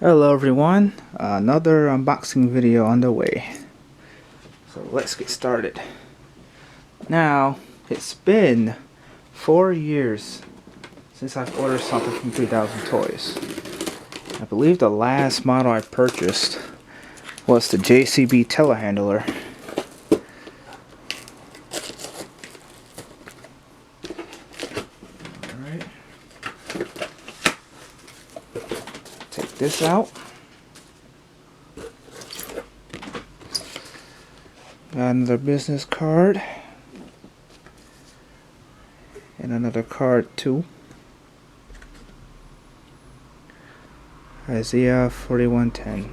Hello everyone, another unboxing video on the way. So let's get started. Now, it's been 4 years since I've ordered something from 3000 Toys. I believe the last model I purchased was the JCB telehandler. Alright. Take this out. Got another business card. And another card too. Isaiah 41:10.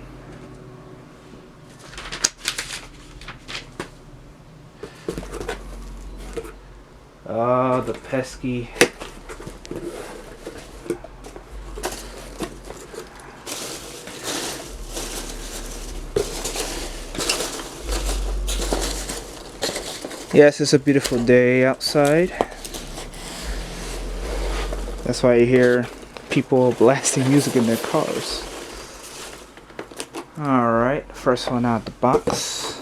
Oh, the pesky. Yes, it's a beautiful day outside. That's why you hear people blasting music in their cars. Alright, first one out of the box.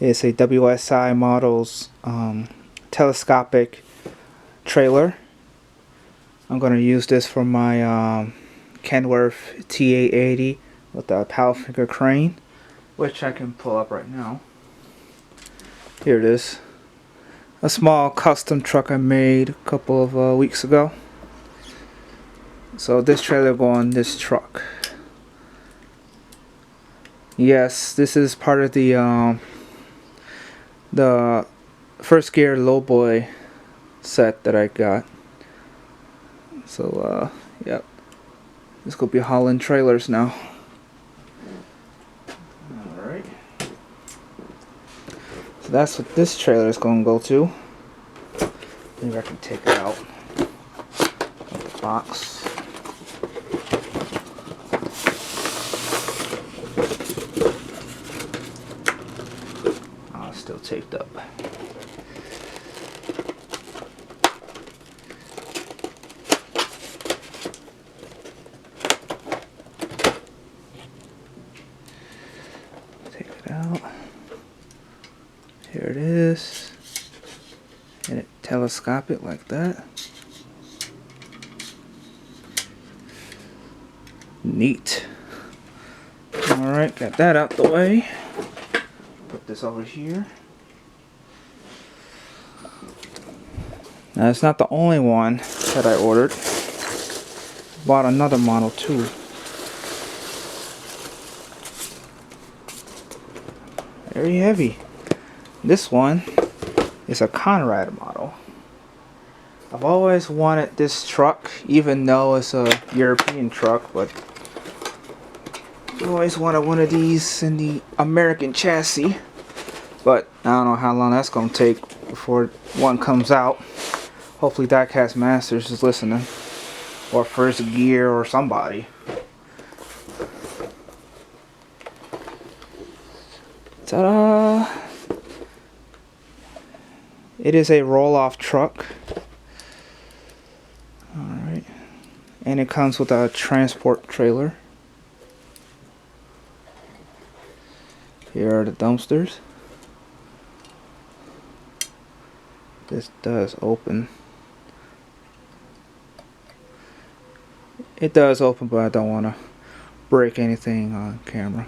It's a WSI Models telescopic trailer. I'm going to use this for my Kenworth T880 with the Powfinger crane, which I can pull up right now. Here it is. A small custom truck I made a couple of weeks ago. So this trailer will go on this truck. Yes, this is part of the first gear lowboy set that I got. So yep, this could be hauling trailers now. Alright, so that's what this trailer is going to go to. Maybe I can take it out of the box. Still taped up. Take it out. Here it is. And it telescopic like that. Neat. Alright, got that out the way. Put this over here. Now it's not the only one that I ordered. Bought another model too. Very heavy. This one is a Conrad model. I've always wanted this truck, even though it's a European truck, but I always wanted one of these in the American chassis. But I don't know how long that's going to take before one comes out. Hopefully Diecast Masters is listening. Or First Gear or somebody. Ta-da! It is a roll-off truck. Alright. And it comes with a transport trailer. Here are the dumpsters. This does open. It does open, but I don't want to break anything on camera.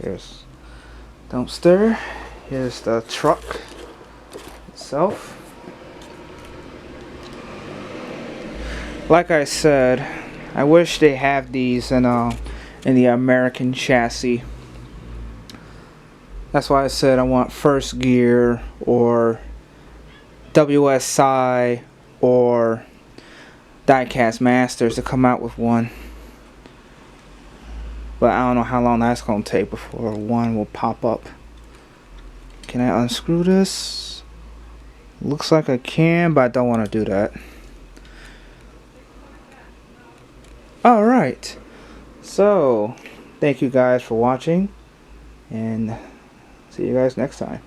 Here's dumpster. Here's the truck itself. Like I said, I wish they have these in the American chassis. That's why I said I want First Gear or WSI or Diecast Masters to come out with one. But I don't know how long that's going to take before one will pop up. Can I unscrew this? Looks like I can, but I don't want to do that. Alright. So, thank you guys for watching. And see you guys next time.